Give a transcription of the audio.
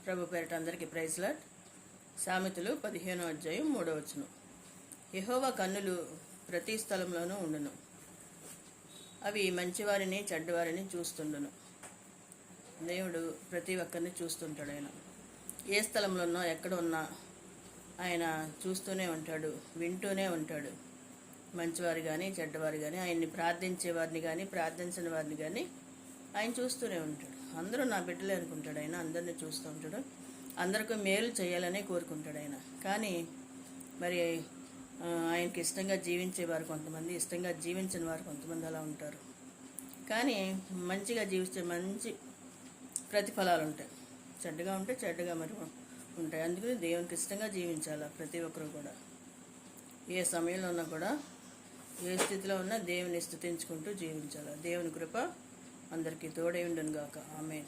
ప్రభు పేరిట అందరికీ praise lord. సామెతలు 15వ అధ్యాయం 3వ వచనం. యెహోవా కన్నులు ప్రతి స్థలంలోనూ ఉండును, అవి మంచివారిని చెడ్డవారిని చూస్తుండును. దేవుడు ప్రతి ఒక్కరిని చూస్తుంటాడు. ఆయన ఏ స్థలంలో ఉన్నా ఎక్కడ ఉన్నా ఆయన చూస్తూనే ఉంటాడు, వింటూనే ఉంటాడు. మంచివారు కానీ చెడ్డవారు కానీ, ఆయన్ని ప్రార్థించే వారిని కానీ ప్రార్థించని వారిని కానీ ఆయన చూస్తూనే ఉంటాడు. అందరూ నా బిడ్డలే అనుకుంటాడు. ఆయన అందరినీ చూస్తూ ఉంటాడు. అందరికీ మేలు చేయాలనే కోరుకుంటాడు ఆయన. కానీ మరి ఆయనకి ఇష్టంగా జీవించేవారు కొంతమంది, ఇష్టంగా జీవించిన వారు కొంతమంది అలా ఉంటారు. కానీ మంచిగా జీవిస్తే మంచి ప్రతిఫలాలు ఉంటాయి, చెడ్డగా ఉంటే చెడ్డగా మరి ఉంటాయి. అందుకని దేవునికి ఇష్టంగా జీవించాలి ప్రతి ఒక్కరు కూడా. ఏ సమయంలో ఉన్నా కూడా, ఏ స్థితిలో ఉన్నా దేవుని స్తుతించుకుంటూ జీవించాలి. దేవుని కృప అందరికీ తోడై ఉండును గాక. ఆమేన్.